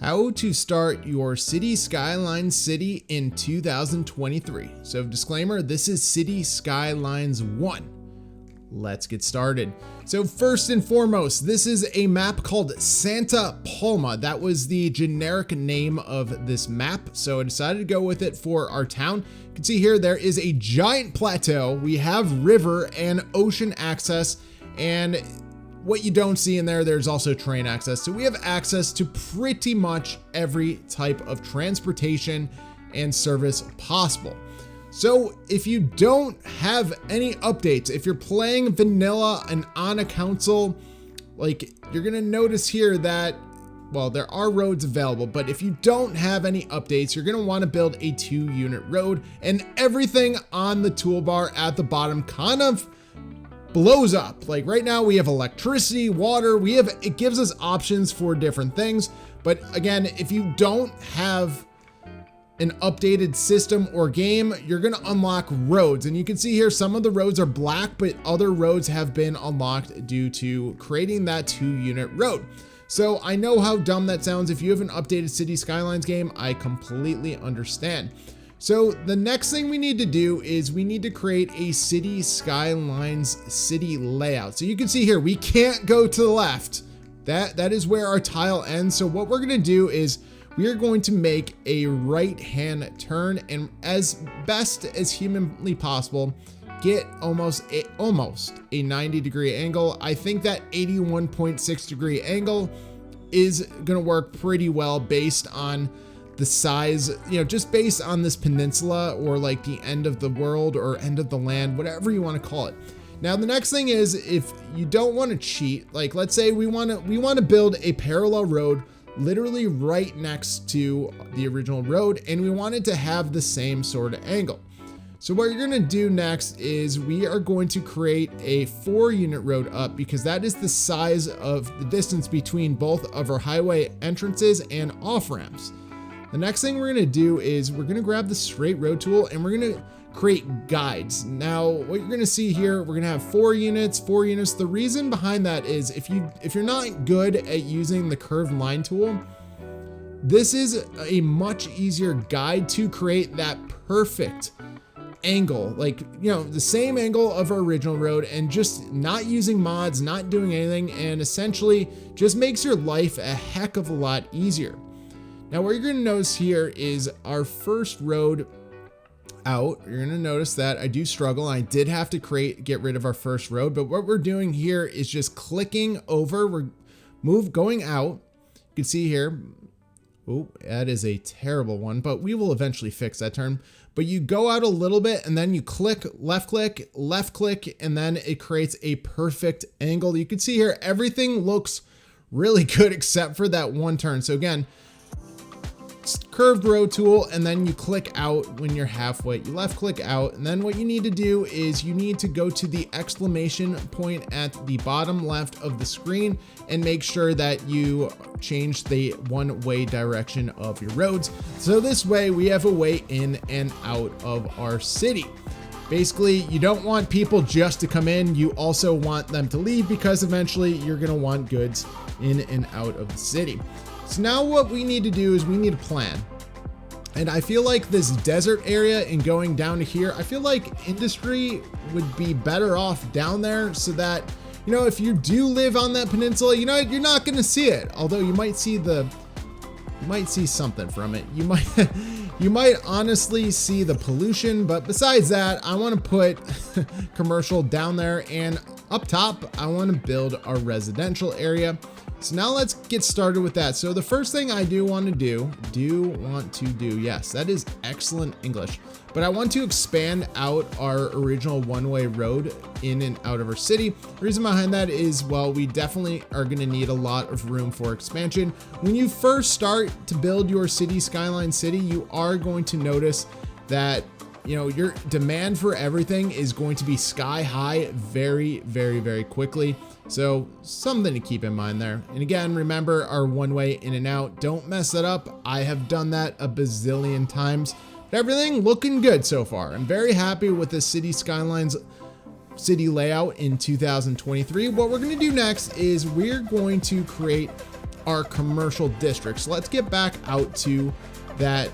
How to start your Cities Skylines city in 2023. So disclaimer, this is Cities Skylines 1. Let's get started. So first and foremost, this is a map called Santa Palma. That was the generic name of this map, so I decided to go with it for our town. You can see here there is a giant plateau. We have river and ocean access, and what you don't see in there, there's also train access. So we have access to pretty much every type of transportation and service possible. So if you don't have any updates, if you're playing vanilla and on a console, like, you're gonna notice here that, well, there are roads available, but if you don't have any updates, you're gonna wanna build a 2-unit road, and everything on the toolbar at the bottom kind of blows up. Like right now we have electricity, water, it gives us options for different things. But again, if you don't have an updated system or game, you're gonna unlock roads. And you can see here, some of the roads are black, but other roads have been unlocked due to creating that 2-unit road. So I know how dumb that sounds. If you have an updated Cities Skylines game, I completely understand. So the next thing we need to do is we need to create a Cities Skylines city layout. So you can see here, we can't go to the left. That is where our tile ends. So what we're gonna do is we are going to make a right-hand turn, and as best as humanly possible, get almost a 90-degree angle. I think that 81.6-degree angle is gonna work pretty well based on the size, just based on this peninsula, or like the end of the world or end of the land, whatever you want to call it. Now the next thing is, if you don't want to cheat, like let's say we want to build a parallel road literally right next to the original road, and we want it to have the same sort of angle. So what you're going to do next is we are going to create a 4-unit road up, because that is the size of the distance between both of our highway entrances and off ramps. The next thing we're gonna do is we're gonna grab the straight road tool, and we're gonna create guides. Now, what you're gonna see here, we're gonna have 4 units. The reason behind that is if you're not good at using the curved line tool, this is a much easier guide to create that perfect angle, like, the same angle of our original road, and just not using mods, not doing anything, and essentially just makes your life a heck of a lot easier. Now what you're gonna notice here is our first road out. You're gonna notice that I do struggle. I did have to get rid of our first road, but what we're doing here is just clicking over. We're going out. You can see here, oh, that is a terrible one, but we will eventually fix that turn. But you go out a little bit, and then you left click, and then it creates a perfect angle. You can see here, everything looks really good except for that one turn. So again, curved road tool, and then you click out when you're halfway. You left click out, and then what you need to do is you need to go to the exclamation point at the bottom left of the screen and make sure that you change the one-way direction of your roads. So this way we have a way in and out of our city. Basically, you don't want people just to come in, you also want them to leave, because eventually you're gonna want goods in and out of the city. So now what we need to do is we need a plan. And I feel like this desert area and going down to here, I feel like industry would be better off down there, so that, if you do live on that peninsula, you're not gonna see it. Although you might see something from it. You might honestly see the pollution, but besides that, I want to put commercial down there, and up top, I want to build our residential area. So now let's get started with that. So the first thing I do want to do, yes, that is excellent English, but I want to expand out our original one-way road in and out of our city. The reason behind that is, well, we definitely are going to need a lot of room for expansion. When you first start to build your Cities Skylines city, you are going to notice that your demand for everything is going to be sky high very, very, very quickly. So something to keep in mind there. And again, remember our one-way in and out. Don't mess that up. I have done that a bazillion times. But everything looking good so far. I'm very happy with the Cities Skylines city layout in 2023. What we're going to do next is we're going to create our commercial district. So let's get back out to that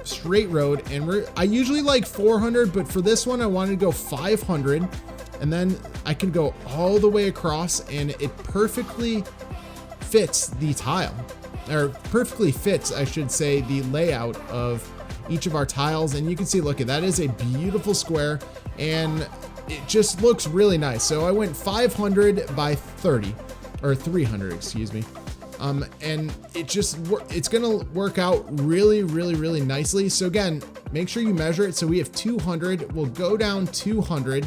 straight road, and I usually like 400, but for this one I wanted to go 500, and then I can go all the way across, and it perfectly fits the tile, or perfectly fits, I should say, the layout of each of our tiles. And you can see, look at that, is a beautiful square, and it just looks really nice. So I went 500 by 30, or 300, excuse me. And it's gonna work out really, really, really nicely. So again, make sure you measure it. So we have 200, we'll go down 200.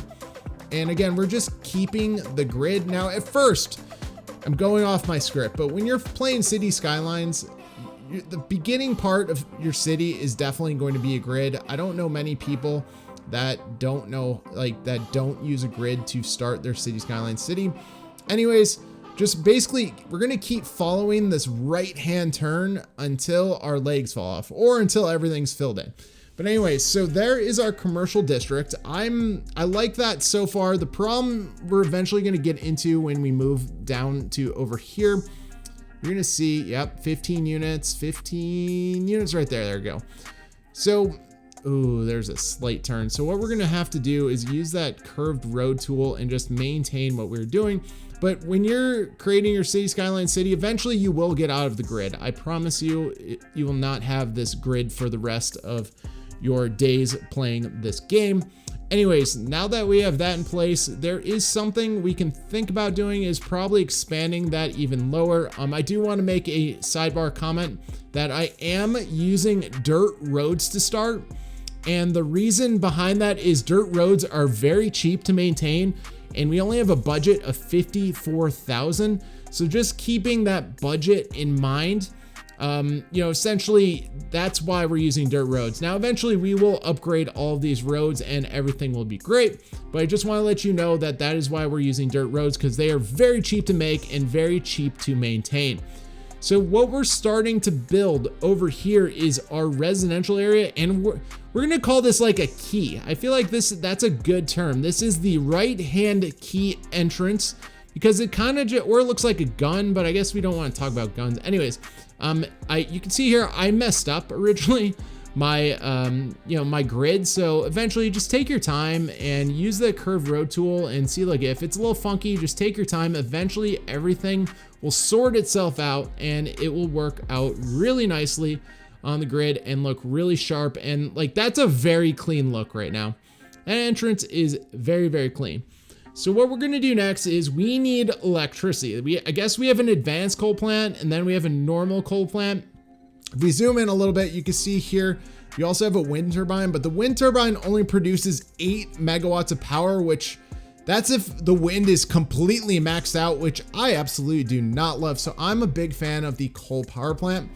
And again, we're just keeping the grid. Now at first, I'm going off my script, but when you're playing Cities Skylines, the beginning part of your city is definitely going to be a grid. I don't know many people that don't use a grid to start their Cities Skylines city. Anyways, just basically, we're gonna keep following this right-hand turn until our legs fall off, or until everything's filled in. But anyways, so there is our commercial district. I like that so far. The problem we're eventually gonna get into when we move down to over here, you're gonna see, yep, 15 units right there. There we go. So, ooh, there's a slight turn. So what we're gonna have to do is use that curved road tool and just maintain what we're doing. But when you're creating your Cities Skylines city, eventually you will get out of the grid. I promise you, you will not have this grid for the rest of your days playing this game. Anyways, now that we have that in place, there is something we can think about doing, is probably expanding that even lower. I do want to make a sidebar comment that I am using dirt roads to start. And the reason behind that is dirt roads are very cheap to maintain, and we only have a budget of 54,000. So just keeping that budget in mind, essentially that's why we're using dirt roads. Now, eventually we will upgrade all of these roads and everything will be great, but I just want to let you know that that is why we're using dirt roads, because they are very cheap to make and very cheap to maintain. So what we're starting to build over here is our residential area, and we're gonna call this like a key. I feel like that's a good term. This is the right-hand key entrance, because it kind of or it looks like a gun, but I guess we don't want to talk about guns. Anyways, you can see here I messed up originally my my grid. So eventually just take your time and use the curved road tool and see, like, if it's a little funky, just take your time. Eventually everything will sort itself out and it will work out really nicely on the grid and look really sharp. And like, that's a very clean look right now. That entrance is very, very clean. So what we're gonna do next is we need electricity. I guess we have an advanced coal plant and then we have a normal coal plant. If we zoom in a little bit, you can see here, we also have a wind turbine, but the wind turbine only produces 8 megawatts of power, which that's if the wind is completely maxed out, which I absolutely do not love. So I'm a big fan of the coal power plant.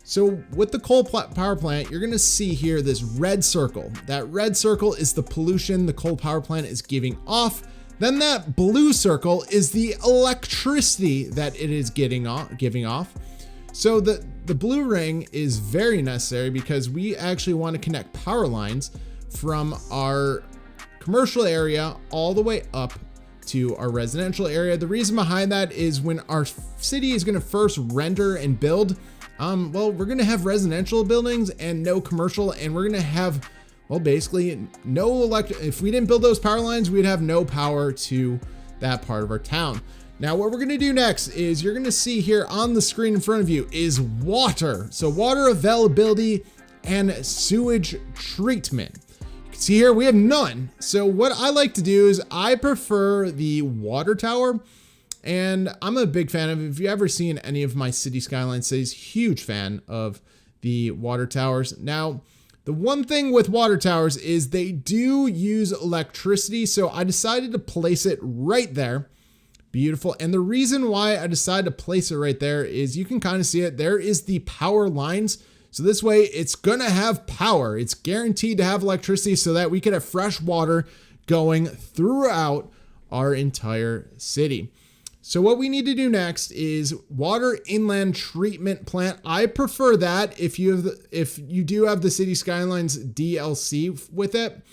So with the coal power plant, you're gonna see here this red circle. That red circle is the pollution the coal power plant is giving off. Then that blue circle is the electricity that it is giving off. So the blue ring is very necessary because we actually want to connect power lines from our commercial area all the way up to our residential area. The reason behind that is when our city is going to first render and build, well, we're going to have residential buildings and no commercial, and we're going to have, well, basically no if we didn't build those power lines, we'd have no power to that part of our town. Now, what we're gonna do next is you're gonna see here on the screen in front of you is water. So water availability and sewage treatment. You can see here we have none. So what I like to do is I prefer the water tower, and I'm a big fan of it. If you've ever seen any of my Cities Skylines cities, huge fan of the water towers. Now, the one thing with water towers is they do use electricity, so I decided to place it right there. Beautiful. And the reason why I decided to place it right there is you can kind of see it. There is the power lines. So this way it's going to have power. It's guaranteed to have electricity so that we can have fresh water going throughout our entire city. So what we need to do next is water inland treatment plant. I prefer that if you do have the Cities Skylines DLC with it.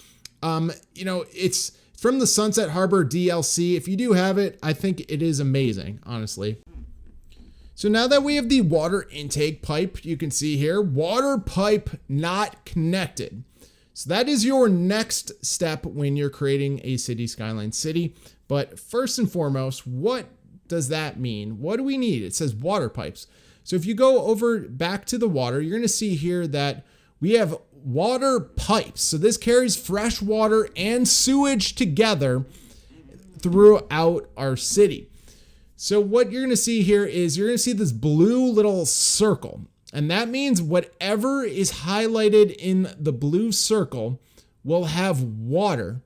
It's from the Sunset Harbor DLC. If you do have it, I think it is amazing, honestly. So now that we have the water intake pipe, you can see here, water pipe not connected. So that is your next step when you're creating a city skyline city. But first and foremost, what does that mean? What do we need? It says water pipes. So if you go over back to the water, you're going to see here that we have water pipes. So this carries fresh water and sewage together throughout our city. So what you're going to see here is you're going to see this blue little circle. And that means whatever is highlighted in the blue circle will have water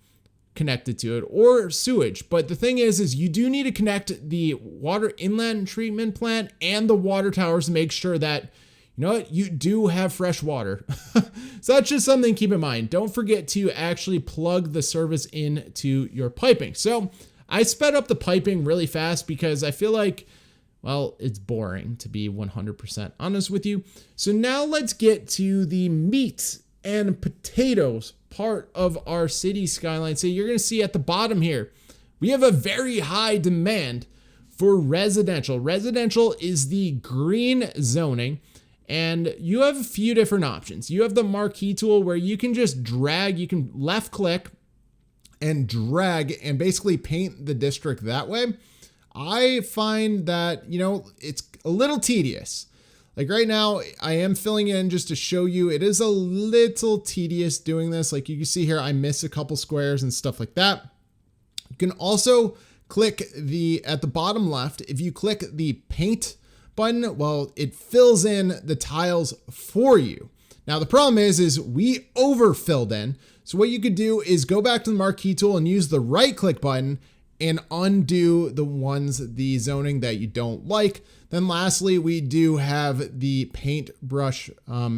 connected to it or sewage. But the thing is you do need to connect the water inlet treatment plant and the water towers to make sure that, you know what, you do have fresh water. So that's just something to keep in mind. Don't forget to actually plug the service into your piping. So I sped up the piping really fast because I feel like, well, it's boring, to be 100% honest with you. So now let's get to the meat and potatoes part of our city skyline. So you're going to see at the bottom here, we have a very high demand for residential. Residential is the green zoning, and you have a few different options. You have the marquee tool where you can just drag, you can left click and drag and basically paint the district that way. I find that, you know, it's a little tedious. Like right now, I am filling in just to show you, it is a little tedious doing this. Like you can see here, I miss a couple squares and stuff like that. You can also click at the bottom left, if you click the paint button, well, it fills in the tiles for you. Now the problem is we overfilled in. So what you could do is go back to the marquee tool and use the right click button and undo the zoning that you don't like. Then lastly, we do have the paintbrush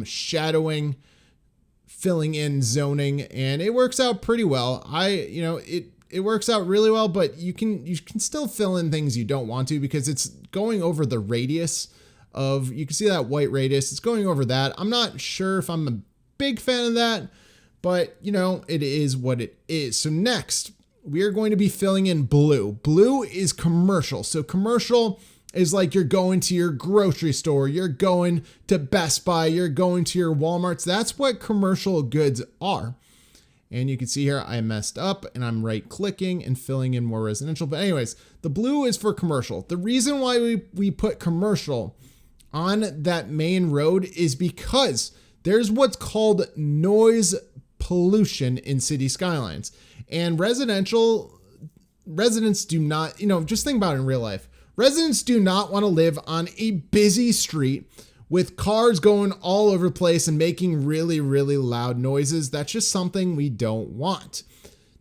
shadowing, filling in zoning, and it works out pretty well. It works out really well, but you can still fill in things you don't want to because it's going over the radius of, you can see that white radius, it's going over that. I'm not sure if I'm a big fan of that, but you know, it is what it is. So next, we are going to be filling in blue. Blue is commercial. So commercial is like you're going to your grocery store, you're going to Best Buy, you're going to your Walmarts. That's what commercial goods are. And you can see here, I messed up and I'm right clicking and filling in more residential. But anyways, the blue is for commercial. The reason why we put commercial on that main road is because there's what's called noise pollution in city skylines. And residents do not, just think about it in real life. Residents do not want to live on a busy street with cars going all over the place and making really, really loud noises. That's just something we don't want.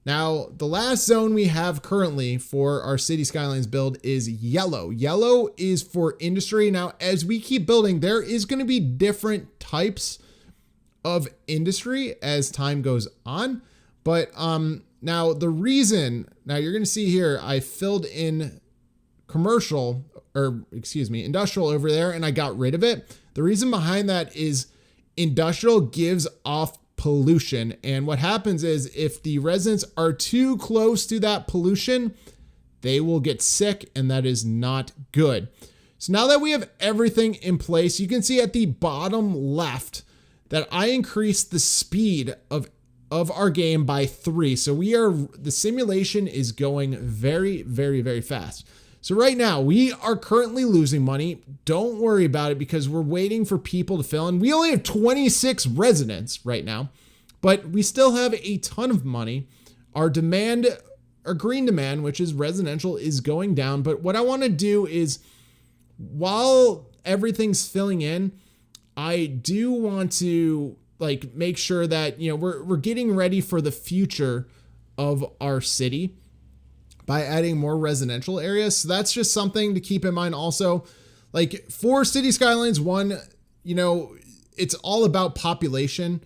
Now, the last zone we have currently for our City Skylines build is yellow. Yellow is for industry. Now, as we keep building, there is going to be different types of industry as time goes on. But now you're going to see here, I filled in industrial over there and I got rid of it. The reason behind that is industrial gives off pollution. And what happens is if the residents are too close to that pollution, they will get sick, and that is not good. So now that we have everything in place, you can see at the bottom left that I increased the speed of our game by 3. So the simulation is going very, very, very fast. So right now we are currently losing money. Don't worry about it because we're waiting for people to fill in. We only have 26 residents right now, but we still have a ton of money. Our green demand, which is residential, is going down. But what I want to do is, while everything's filling in, I do want to make sure that, we're getting ready for the future of our city by adding more residential areas. So that's just something to keep in mind. Also, for City Skylines 1, it's all about population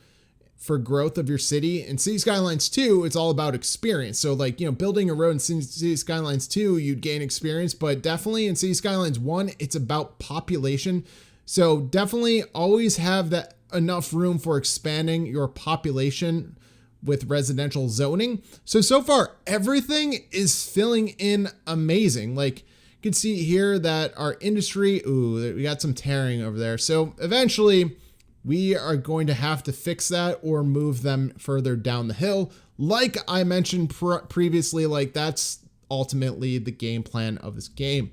for growth of your city. In City Skylines 2, it's all about experience. So building a road in City Skylines 2, you'd gain experience, but definitely in City Skylines 1, it's about population. So definitely always have that enough room for expanding your population with residential zoning. So far everything is filling in amazing. can see here that our industry, we got some tearing over there. So eventually we are going to have to fix that or move them further down the hill. Like I mentioned previously, like that's ultimately the game plan of this game.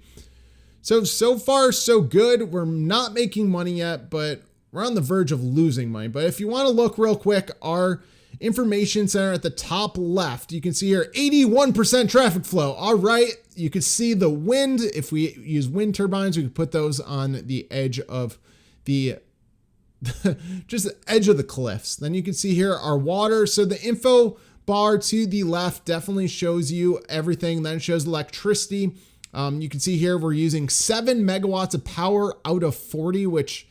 So far so good. We're not making money yet, but we're on the verge of losing money. But if you want to look real quick, our information center at the top left, you can see here 81% traffic flow. All right, you can see the wind. If we use wind turbines, we can put those on the edge of the just the edge of the cliffs. Then you can see here our water. So the info bar to the left definitely shows you everything. Then it shows electricity. You can see here we're using 7 megawatts of power out of 40, which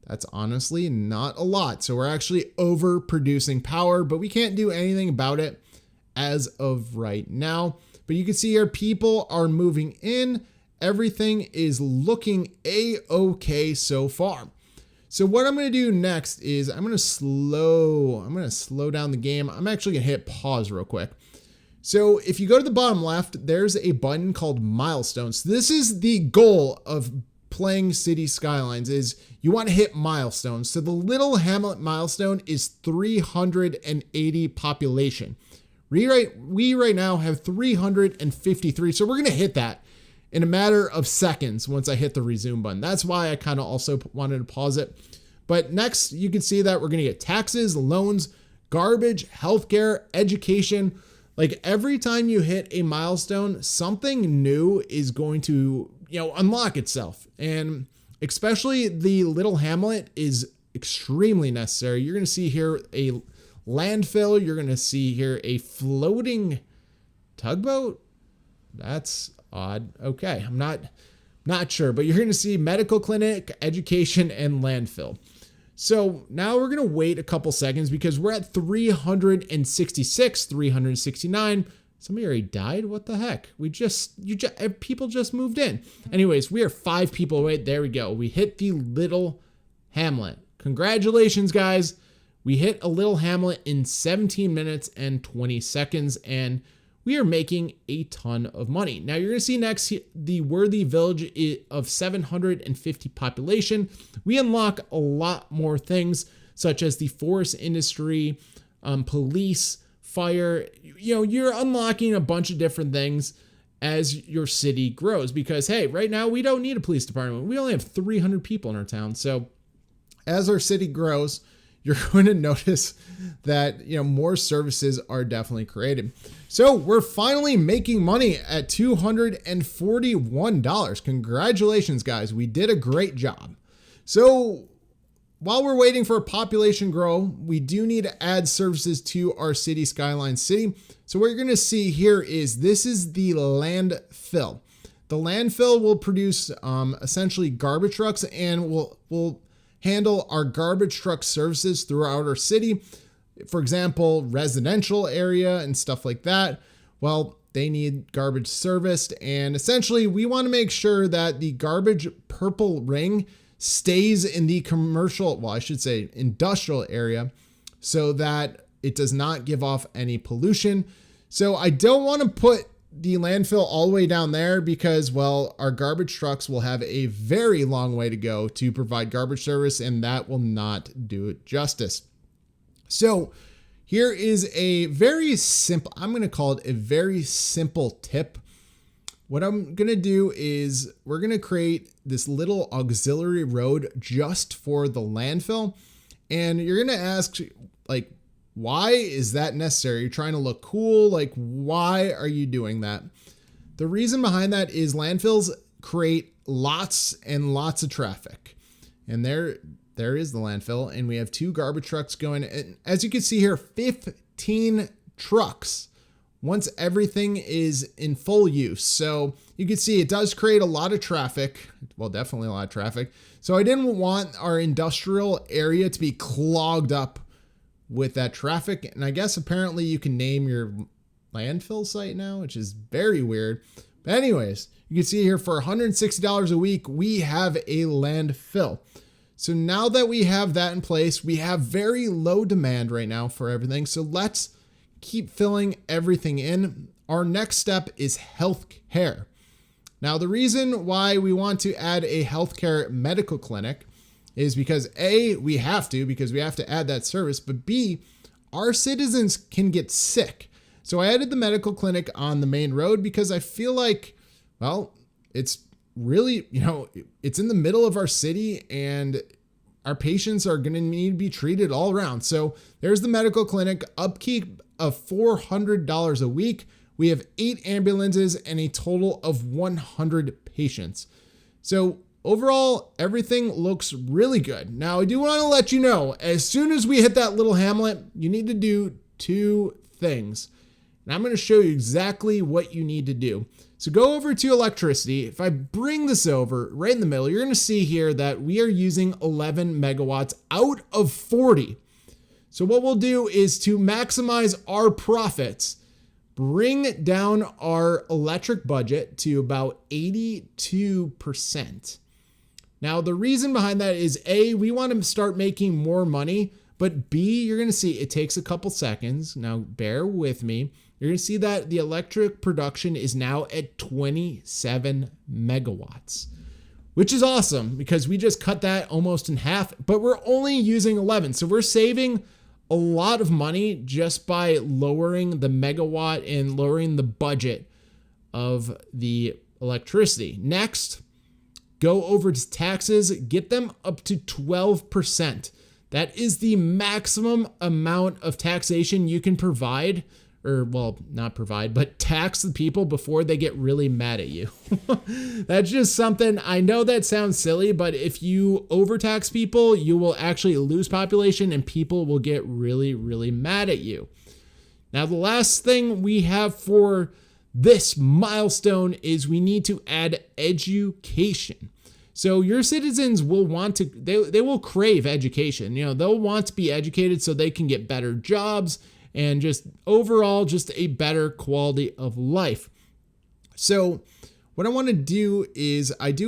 that's honestly not a lot. So we're actually overproducing power, but we can't do anything about it as of right now. But you can see here people are moving in. Everything is looking a-okay so far. So what I'm going to do next is I'm going to slow down the game. I'm actually going to hit pause real quick. So if you go to the bottom left, there's a button called milestones. This is the goal of playing Cities Skylines, is you want to hit milestones. So the Little Hamlet milestone is 380 population. We right now have 353. So we're going to hit that in a matter of seconds once I hit the resume button. That's why I kind of also wanted to pause it. But next you can see that we're going to get taxes, loans, garbage, healthcare, education. Like every time you hit a milestone, something new is going to, unlock itself. And especially the Little Hamlet is extremely necessary. You're going to see here a landfill. You're going to see here a floating tugboat. That's odd. Okay. I'm not sure, but you're going to see medical clinic, education, and landfill. So now we're going to wait a couple seconds because we're at 366, 369. Somebody already died. What the heck? People just moved in. Anyways, we are 5 people away. There we go. We hit the Little Hamlet. Congratulations, guys. We hit a Little Hamlet in 17 minutes and 20 seconds, and we are making a ton of money. Now you're going to see next the Worthy Village of 750 population. We unlock a lot more things such as the forest industry, police, fire. You're unlocking a bunch of different things as your city grows because, hey, right now we don't need a police department. We only have 300 people in our town. So as our city grows, you're going to notice that, more services are definitely created. So we're finally making money at $241. Congratulations, guys. We did a great job. So while we're waiting for a population grow, we do need to add services to our Cities Skylines city. So what you're going to see here is this is the landfill. The landfill will produce essentially garbage trucks and will handle our garbage truck services throughout our city. For example, residential area and stuff like that. Well, they need garbage serviced. And essentially, we want to make sure that the garbage purple ring stays in the industrial area so that it does not give off any pollution. So I don't want to put the landfill all the way down there because, well, our garbage trucks will have a very long way to go to provide garbage service, and that will not do it justice. So here is a very simple, I'm going to call it a very simple tip. What I'm going to do is we're going to create this little auxiliary road just for the landfill. And you're going to ask, like, why is that necessary? You're trying to look cool. Like, why are you doing that? The reason behind that is landfills create lots and lots of traffic. And there is the landfill. And we have 2 garbage trucks going. And as you can see here, 15 trucks once everything is in full use. So you can see it does create a lot of traffic. Well, definitely a lot of traffic. So I didn't want our industrial area to be clogged up with that traffic. And I guess apparently you can name your landfill site now, which is very weird. But anyways, you can see here for $160 a week, we have a landfill. So now that we have that in place, we have very low demand right now for everything. So let's keep filling everything in. Our next step is health care. Now, the reason why we want to add a healthcare medical clinic is because A, we have to add that service, but B, our citizens can get sick. So I added the medical clinic on the main road because I feel like, well, it's really, it's in the middle of our city and our patients are going to need to be treated all around. So there's the medical clinic, upkeep of $400 a week. We have 8 ambulances and a total of 100 patients. So overall, everything looks really good. Now, I do want to let you know, as soon as we hit that little hamlet, you need to do 2 things. And I'm going to show you exactly what you need to do. So go over to electricity. If I bring this over right in the middle, you're going to see here that we are using 11 megawatts out of 40. So what we'll do is to maximize our profits, bring down our electric budget to about 82%. Now, the reason behind that is A, we want to start making more money, but B, you're going to see it takes a couple seconds. Now, bear with me. You're going to see that the electric production is now at 27 megawatts, which is awesome because we just cut that almost in half, but we're only using 11. So we're saving a lot of money just by lowering the megawatt and lowering the budget of the electricity. Next, go over to taxes, get them up to 12%. That is the maximum amount of taxation you can provide, or well, not provide, but tax the people before they get really mad at you. That's just something, I know that sounds silly, but if you overtax people, you will actually lose population and people will get really, really mad at you. Now, the last thing we have for this milestone is we need to add education. So your citizens will want to, they will crave education. They'll want to be educated so they can get better jobs and just overall just a better quality of life. So what I want to do is we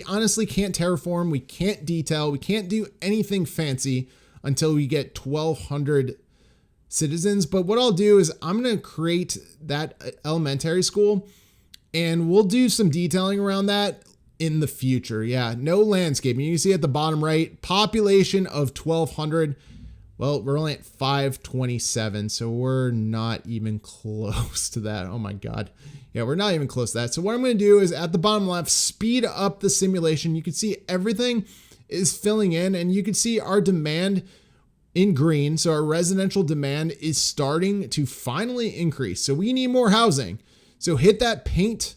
honestly can't terraform, we can't detail, we can't do anything fancy until we get 1,200 citizens. But what I'll do is I'm going to create that elementary school and we'll do some detailing around that in the future. Yeah, no landscaping. You can see at the bottom right, population of 1,200. Well, we're only at 527, so we're not even close to that. Oh my God. Yeah, we're not even close to that. So what I'm going to do is at the bottom left, speed up the simulation. You can see everything is filling in and you can see our demand in green. So our residential demand is starting to finally increase. So we need more housing. So hit that paint.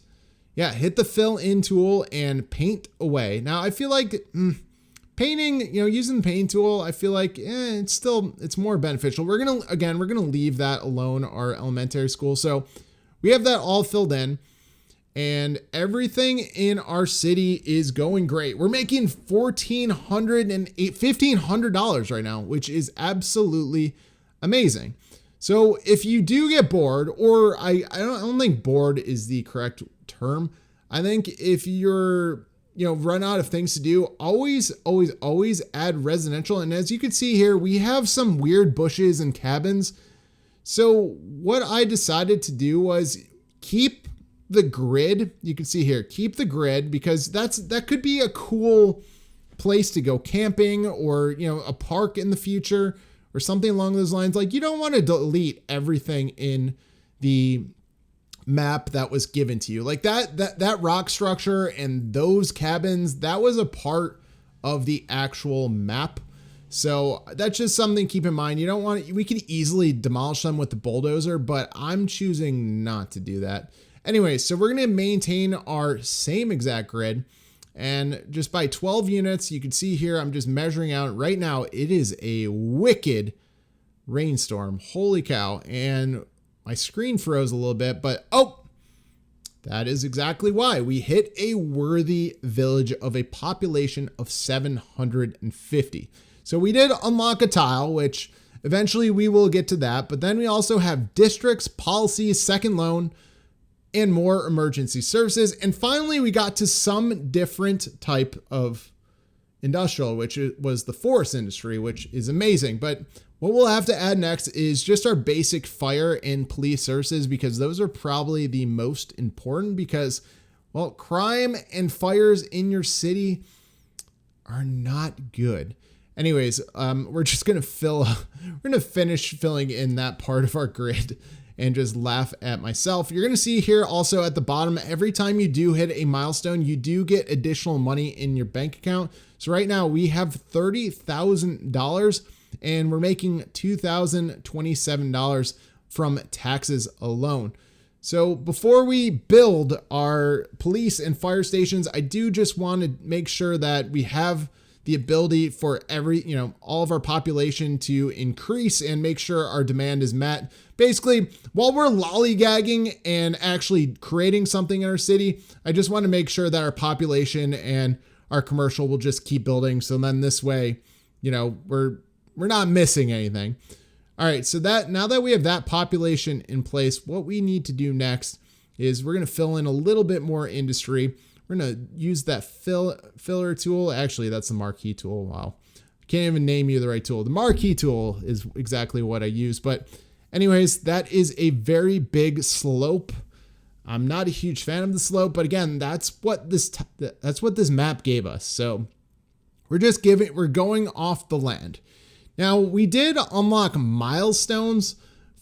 Yeah, hit the fill in tool and paint away. Now I feel like painting, using the paint tool, I feel like it's more beneficial. We're going to leave that alone, our elementary school. So we have that all filled in and everything in our city is going great. We're making $1,500 right now, which is absolutely amazing. So if you do get bored, or I don't think bored is the correct term. I think if you're run out of things to do, always add residential. And as you can see here, we have some weird bushes and cabins. So what I decided to do was keep the grid. You can see here, keep the grid because that could be a cool place to go camping or, a park in the future or something along those lines. Like you don't want to delete everything in the map that was given to you. Like that rock structure and those cabins, that was a part of the actual map. So that's just something to keep in mind. We could easily demolish them with the bulldozer, but I'm choosing not to do that. Anyway, so we're going to maintain our same exact grid. And just by 12 units, you can see here, I'm just measuring out right now. It is a wicked rainstorm. Holy cow. And my screen froze a little bit, but that is exactly why we hit a worthy village of a population of 750. So we did unlock a tile, which eventually we will get to that. But then we also have districts, policies, second loan, and more emergency services. And finally, we got to some different type of industrial, which was the forest industry, which is amazing. But What we'll have to add next is just our basic fire and police services, because those are probably the most important, because, well, crime and fires in your city are not good. Anyways, we're just going to finish filling in that part of our grid and just laugh at myself. You're going to see here also at the bottom, every time you do hit a milestone, you do get additional money in your bank account. So right now we have $30,000 and we're making $2,027 from taxes alone. So before we build our police and fire stations, I do just want to make sure that we have the ability for all of our population to increase and make sure our demand is met. Basically, while we're lollygagging and actually creating something in our city, I just want to make sure that our population and our commercial will just keep building. So then this way, we're not missing anything. All right, so now that we have that population in place, what we need to do next is we're going to fill in a little bit more industry. We're going to use that filler tool. Actually, that's the marquee tool. Wow. I can't even name you the right tool. The marquee tool is exactly what I use. But anyways, that is a very big slope. I'm not a huge fan of the slope, but again, that's what this map gave us. So we're going off the land. Now, we did unlock milestones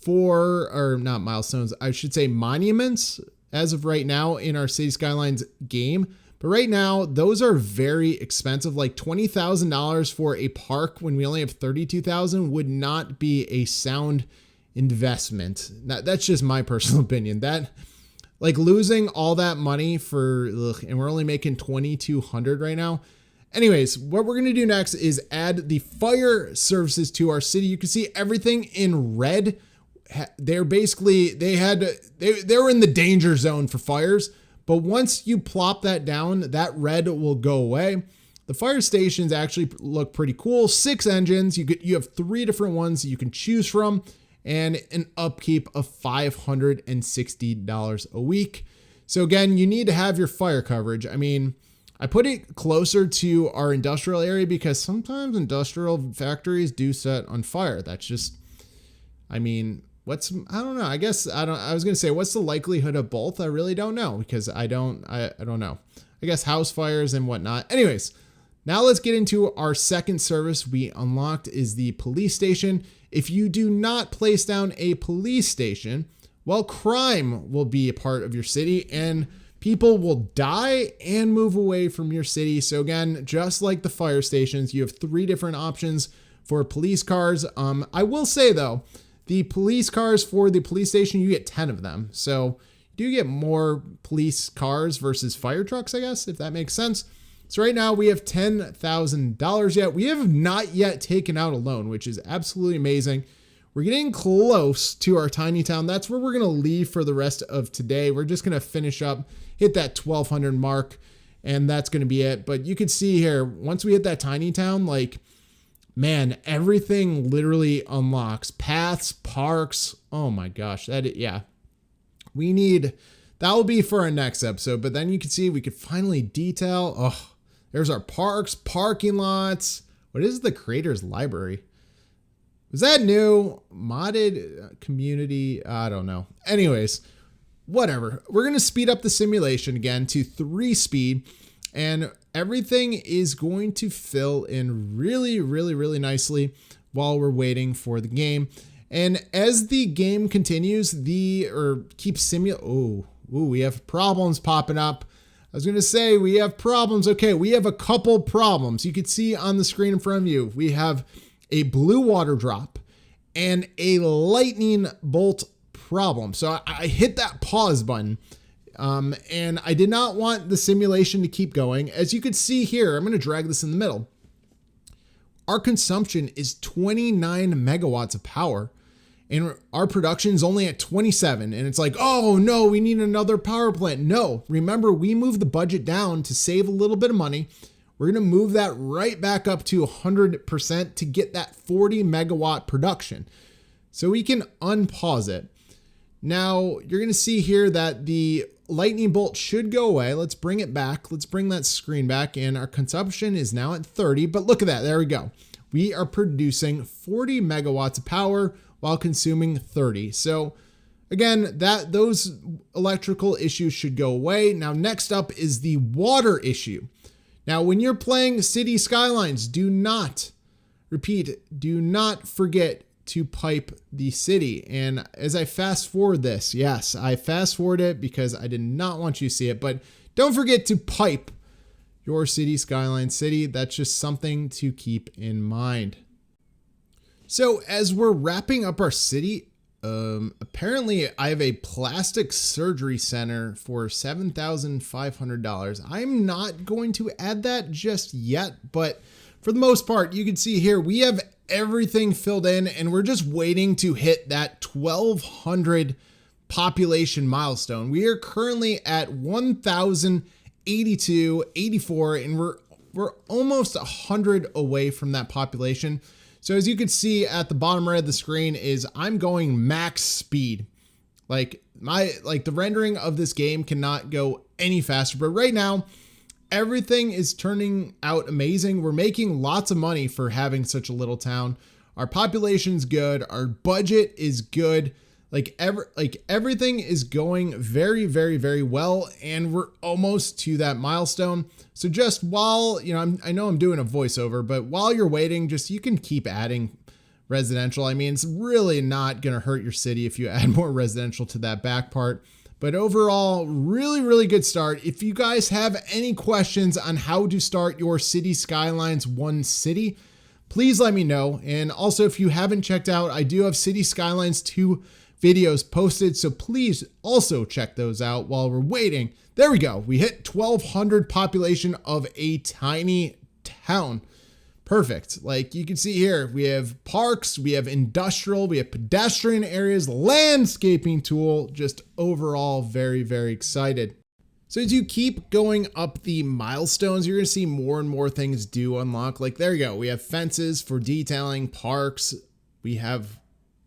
not milestones, I should say monuments as of right now in our Cities Skylines game. But right now, those are very expensive. Like $20,000 for a park when we only have 32,000 would not be a sound investment. That's just my personal opinion. That, like, losing all that money and we're only making 2,200 right now. Anyways, what we're going to do next is add the fire services to our city. You can see everything in red. They're basically, they were in the danger zone for fires. But once you plop that down, that red will go away. The fire stations actually look pretty cool. 6 engines. You have 3 different ones that you can choose from, and an upkeep of $560 a week. So again, you need to have your fire coverage. I mean, I put it closer to our industrial area because sometimes industrial factories do set on fire. That's just, I mean, I don't know. I was going to say, what's the likelihood of both? I really don't know because I don't know. I guess house fires and whatnot. Anyways, now let's get into our second service we unlocked is the police station. If you do not place down a police station, well, crime will be a part of your city and people will die and move away from your city. So again, just like the fire stations, you have 3 different options for police cars. I will say though, the police cars for the police station, you get 10 of them. So you do get more police cars versus fire trucks, I guess, if that makes sense. So right now we have $10,000 yet. We have not yet taken out a loan, which is absolutely amazing. We're getting close to our tiny town. That's where we're going to leave for the rest of today. We're just going to finish up, hit that 1,200 mark, and that's going to be it. But you can see here, once we hit that tiny town, like, man, everything literally unlocks. Paths, parks. Oh my gosh. That will be for our next episode. But then you can see we could finally detail. Oh, there's our parks, parking lots. What is the creator's library? Was that new? Modded community? I don't know. Anyways, whatever. We're going to speed up the simulation again to 3 speed. And everything is going to fill in really, really, really nicely while we're waiting for the game. And as the game continues, keeps simulating. Oh, we have problems popping up. I was going to say we have problems. Okay, we have a couple problems. You can see on the screen in front of you, we have a blue water drop and a lightning bolt problem. So I hit that pause button. And I did not want the simulation to keep going. As you can see here, I'm going to drag this in the middle. Our consumption is 29 megawatts of power and our production is only at 27. And it's like, oh no, we need another power plant. No, remember, we moved the budget down to save a little bit of money. We're going to move that right back up to 100% to get that 40 megawatt production. So we can unpause it. Now you're going to see here that the lightning bolt should go away. Let's bring it back. Let's bring that screen back, and our consumption is now at 30, but look at that. There we go. we are producing 40 megawatts of power while consuming 30. So again, those electrical issues should go away. Now, next up is the water issue. Now, when you're playing City Skylines, do not forget to pipe the city. And as I fast forward this, yes, I fast forward it because I did not want you to see it, but don't forget to pipe your City Skylines city. That's just something to keep in mind. So as we're wrapping up our city, apparently I have a plastic surgery center for $7,500. I'm not going to add that just yet, but for the most part, you can see here, we have everything filled in and we're just waiting to hit that 1,200 population milestone. We are currently at 1,082.84 and we're almost 100 away from that population. So as you can see at the bottom right of the screen is I'm going max speed. Like the rendering of this game cannot go any faster, but right now everything is turning out amazing. We're making lots of money for having such a little town. Our population's good. Our budget is good. Everything is going very, very, very well. And we're almost to that milestone. So just while, I know I'm doing a voiceover, but while you're waiting, you can keep adding residential. I mean, it's really not going to hurt your city if you add more residential to that back part. But overall, really, really good start. If you guys have any questions on how to start your City Skylines 1 city, please let me know. And also, if you haven't checked out, I do have City Skylines 2 videos posted, so please also check those out while we're waiting. There we go. We hit 1,200 population of a tiny town. Perfect. Like you can see here, we have parks, we have industrial, we have pedestrian areas, landscaping tool, just overall very, very excited. So as you keep going up the milestones, you're going to see more and more things do unlock. Like there you go. We have fences for detailing, parks. We have,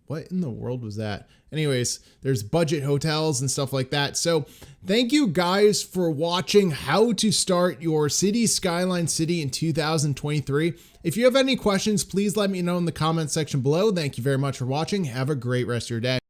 what in the world was that? Anyways, there's budget hotels and stuff like that. So thank you guys for watching how to start your City Skyline city in 2023. If you have any questions, please let me know in the comment section below. Thank you very much for watching. Have a great rest of your day.